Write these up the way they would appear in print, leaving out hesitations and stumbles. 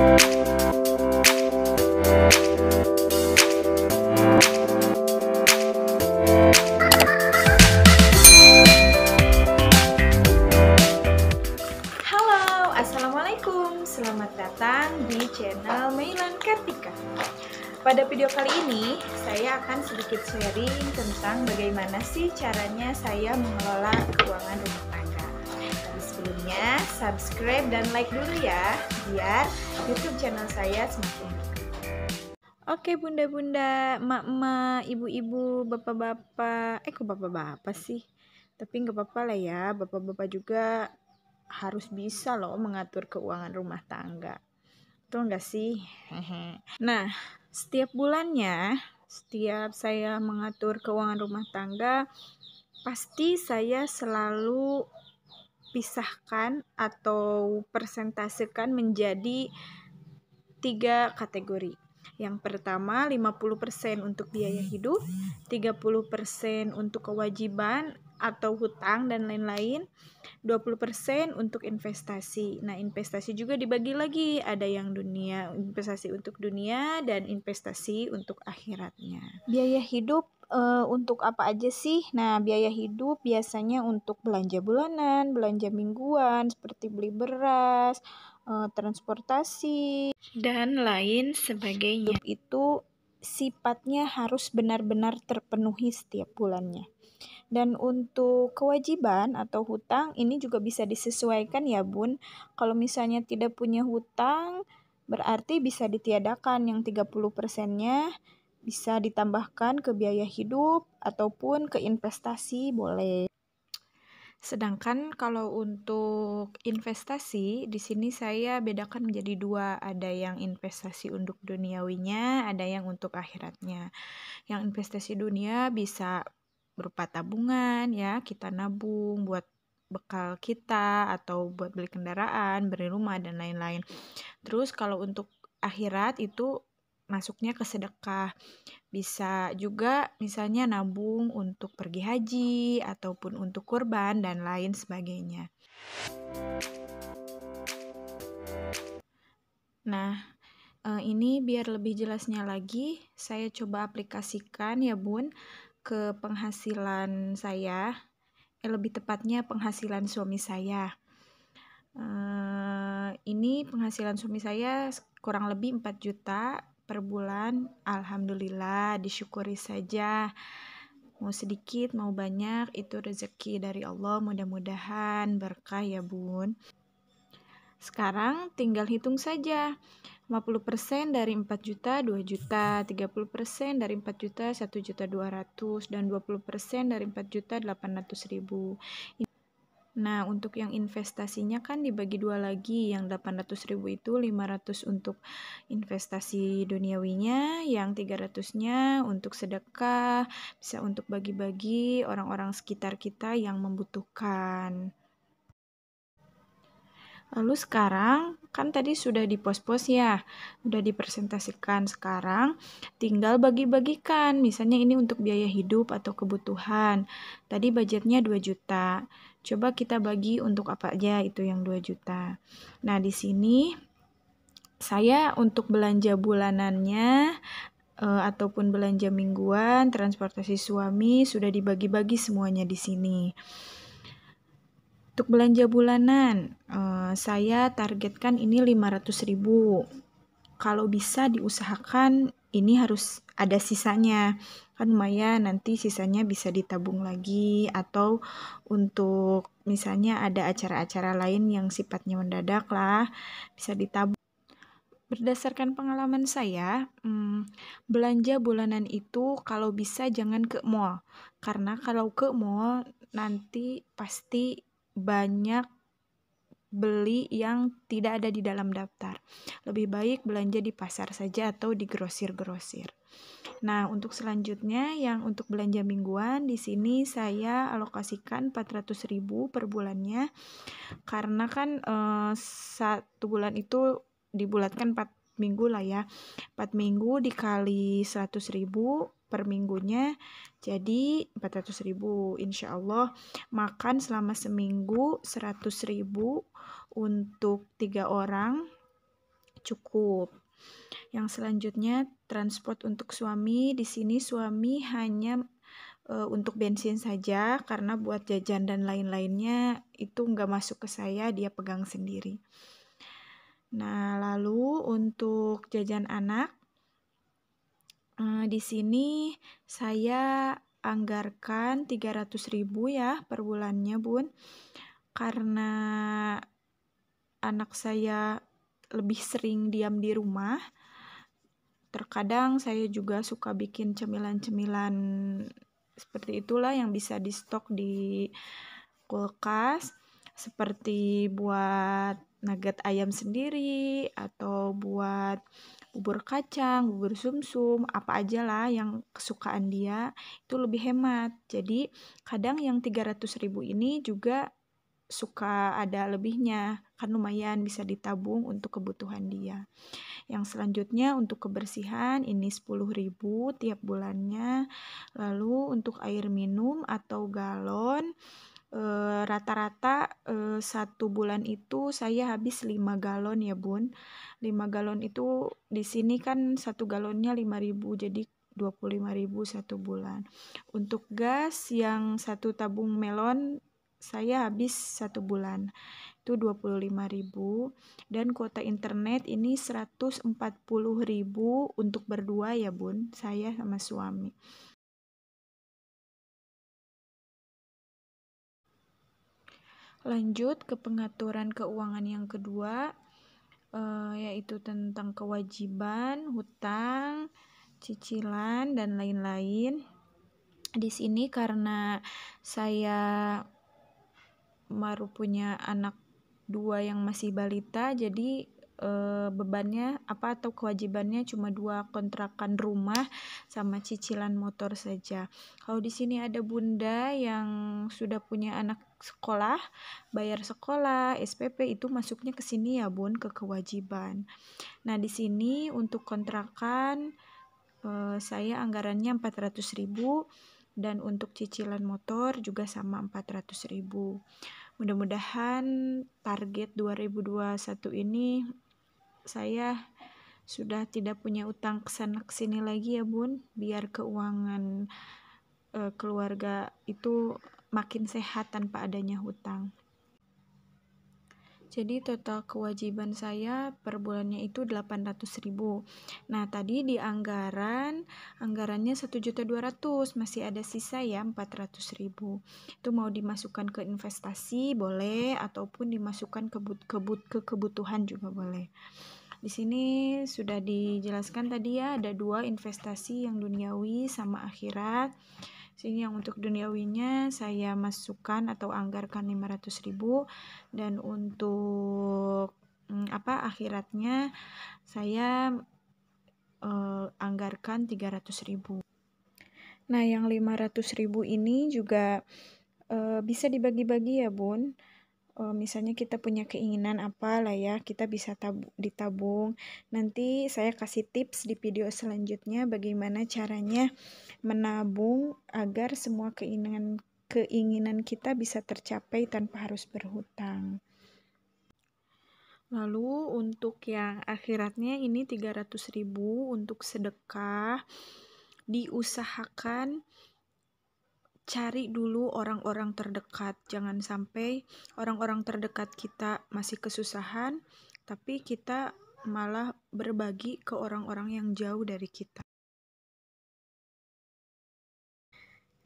Halo, Assalamualaikum. Selamat datang di channel Meilan Kartika. Pada video kali ini, saya akan sedikit sharing tentang bagaimana sih caranya saya mengelola keuangan rumah tangga. Tapi sebelumnya, subscribe dan like dulu ya, biar YouTube channel saya semakin berkembang. Oke bunda-bunda, emak-emak, ibu-ibu, bapak-bapak, kok bapak-bapak sih? Tapi nggak apa-apa lah ya, bapak-bapak juga harus bisa loh mengatur keuangan rumah tangga. Betul nggak sih? Nah, setiap bulannya, setiap saya mengatur keuangan rumah tangga, pasti saya selalu pisahkan atau persentasekan menjadi 3 kategori. Yang pertama 50% untuk biaya hidup, 30% untuk kewajiban atau hutang dan lain-lain, 20% untuk investasi. Nah, investasi juga dibagi lagi, ada yang investasi untuk dunia dan investasi untuk akhiratnya. Biaya hidup untuk apa aja sih? Nah, biaya hidup biasanya untuk belanja bulanan, belanja mingguan, seperti beli beras, transportasi, dan lain sebagainya. Itu sifatnya harus benar-benar terpenuhi setiap bulannya. Dan untuk kewajiban atau hutang ini juga bisa disesuaikan ya Bun. Kalau misalnya tidak punya hutang, berarti bisa ditiadakan yang 30%-nya bisa ditambahkan ke biaya hidup ataupun ke investasi boleh. Sedangkan kalau untuk investasi, di sini saya bedakan menjadi 2, ada yang investasi untuk duniawinya, ada yang untuk akhiratnya. Yang investasi dunia bisa berupa tabungan ya, kita nabung buat bekal kita atau buat beli kendaraan, beli rumah dan lain-lain. Terus kalau untuk akhirat itu masuknya ke sedekah. Bisa juga misalnya nabung untuk pergi haji ataupun untuk kurban dan lain sebagainya. Nah, ini biar lebih jelasnya lagi, saya coba aplikasikan ya Bun ke penghasilan saya, lebih tepatnya penghasilan suami saya. Ini penghasilan suami saya kurang lebih 4 juta per bulan. Alhamdulillah, disyukuri saja. Mau sedikit, mau banyak, itu rezeki dari Allah, mudah-mudahan berkah ya Bun. Sekarang tinggal hitung saja. 50% dari 4 juta 2 juta, 30% dari 4 juta 1.200.000 dan 20% dari 4 juta 800.000. Nah, untuk yang investasinya kan dibagi 2 lagi, yang 800.000 itu 500 untuk investasi duniawinya, yang 300-nya untuk sedekah, bisa untuk bagi-bagi orang-orang sekitar kita yang membutuhkan. Lalu sekarang kan tadi sudah dipos-pos ya, sudah dipresentasikan. Sekarang tinggal bagi-bagikan, misalnya ini untuk biaya hidup atau kebutuhan. Tadi budgetnya 2 juta. Coba kita bagi untuk apa aja itu yang 2 juta. Nah, di sini saya untuk belanja bulanannya ataupun belanja mingguan, transportasi suami sudah dibagi-bagi semuanya di sini. Untuk belanja bulanan, saya targetkan ini 500.000. Kalau bisa diusahakan ini harus ada sisanya. Kan lumayan, nanti sisanya bisa ditabung lagi atau untuk misalnya ada acara-acara lain yang sifatnya mendadak lah, bisa ditabung. Berdasarkan pengalaman saya, belanja bulanan itu kalau bisa jangan ke mall. Karena kalau ke mall nanti pasti banyak beli yang tidak ada di dalam daftar. Lebih baik belanja di pasar saja atau di grosir-grosir. Nah, untuk selanjutnya yang untuk belanja mingguan di sini saya alokasikan 400.000 per bulannya. Karena kan 1 bulan itu dibulatkan 4 minggu lah ya. 4 minggu dikali 100.000 per minggunya jadi 400.000. Insya Allah makan selama seminggu 100.000 untuk 3 orang. cukup. Yang selanjutnya transport untuk suami. Di sini suami hanya untuk bensin saja, karena buat jajan dan lain-lainnya itu nggak masuk ke saya, dia pegang sendiri. Nah, lalu untuk jajan anak, di sini saya anggarkan 300.000 ya per bulannya, Bun. Karena anak saya lebih sering diam di rumah, terkadang saya juga suka bikin cemilan-cemilan seperti itulah yang bisa di stok di kulkas, seperti buat nugget ayam sendiri atau buat bubur kacang, bubur sumsum, apa aja lah yang kesukaan dia, itu lebih hemat. Jadi kadang yang 300.000 ini juga suka ada lebihnya, kan lumayan bisa ditabung untuk kebutuhan dia. Yang selanjutnya untuk kebersihan ini 10.000 tiap bulannya. Lalu untuk air minum atau galon, rata-rata 1 bulan itu saya habis 5 galon ya, Bun. 5 galon itu di sini kan 1 galonnya 5.000, jadi 25.000 1 bulan. Untuk gas yang 1 tabung melon saya habis 1 bulan itu 25.000, dan kuota internet ini 140.000 untuk berdua ya, Bun, saya sama suami. Lanjut ke pengaturan keuangan yang kedua, yaitu tentang kewajiban, hutang, cicilan, dan lain-lain. Di sini karena saya baru punya anak 2 yang masih balita, jadi bebannya atau kewajibannya cuma 2 kontrakan rumah sama cicilan motor saja. Kalau di sini ada bunda yang sudah punya anak sekolah, bayar sekolah, SPP itu masuknya ke sini ya, Bun, ke kewajiban. Nah, di sini untuk kontrakan saya anggarannya 400.000, dan untuk cicilan motor juga sama 400.000. Mudah-mudahan target 2021 ini saya sudah tidak punya utang kesana kesini lagi ya, Bun, biar keuangan keluarga itu makin sehat tanpa adanya hutang. Jadi total kewajiban saya per bulannya itu 800.000. Nah, tadi di anggarannya 1.200.000, masih ada sisa ya 400.000. Itu mau dimasukkan ke investasi boleh, ataupun dimasukkan ke kebutuhan juga boleh. Di sini sudah dijelaskan tadi ya, ada 2 investasi yang duniawi sama akhirat. Sini yang untuk duniawinya saya masukkan atau anggarkan 500.000, dan untuk akhiratnya saya anggarkan 300.000. Nah, yang 500.000 ini juga bisa dibagi-bagi ya, Bun. Misalnya kita punya keinginan apa lah ya, kita bisa ditabung. Nanti saya kasih tips di video selanjutnya bagaimana caranya menabung agar semua keinginan kita bisa tercapai tanpa harus berhutang. Lalu untuk yang akhiratnya ini 300.000 untuk sedekah. Diusahakan cari dulu orang-orang terdekat, jangan sampai orang-orang terdekat kita masih kesusahan, tapi kita malah berbagi ke orang-orang yang jauh dari kita.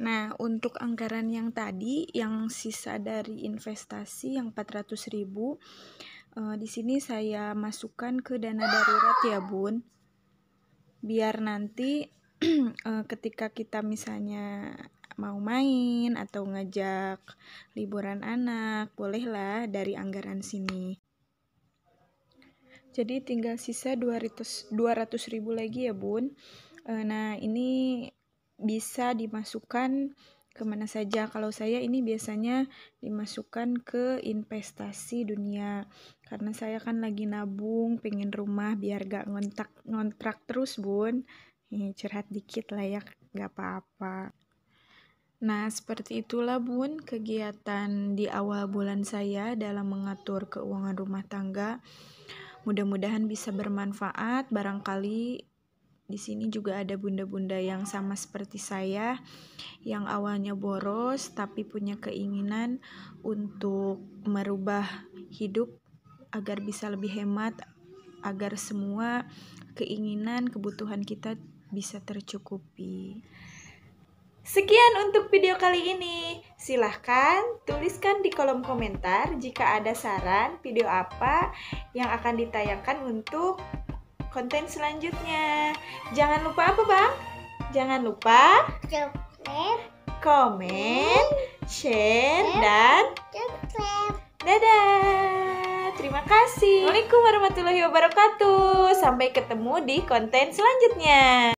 Nah, untuk anggaran yang tadi, yang sisa dari investasi yang 400.000, di sini saya masukkan ke dana darurat ya, Bun. Biar nanti ketika kita misalnya mau main atau ngajak liburan anak, bolehlah dari anggaran sini. Jadi tinggal sisa 200.000 lagi ya, Bun. Nah, ini bisa dimasukkan kemana saja. Kalau saya ini biasanya dimasukkan ke investasi dunia, karena saya kan lagi nabung pengen rumah biar gak ngontrak terus, Bun. Curhat dikit lah ya, gak apa-apa. Nah, seperti itulah, Bun, kegiatan di awal bulan saya dalam mengatur keuangan rumah tangga. Mudah-mudahan bisa bermanfaat. Barangkali di sini juga ada bunda-bunda yang sama seperti saya, yang awalnya boros tapi punya keinginan untuk merubah hidup agar bisa lebih hemat, agar semua keinginan, kebutuhan kita bisa tercukupi. Sekian untuk video kali ini. Silahkan tuliskan di kolom komentar jika ada saran video apa yang akan ditayangkan untuk konten selanjutnya. Jangan lupa apa, Bang? Jangan lupa komen, share, dan dadah. Terima kasih. Assalamualaikum warahmatullahi wabarakatuh. Sampai ketemu di konten selanjutnya.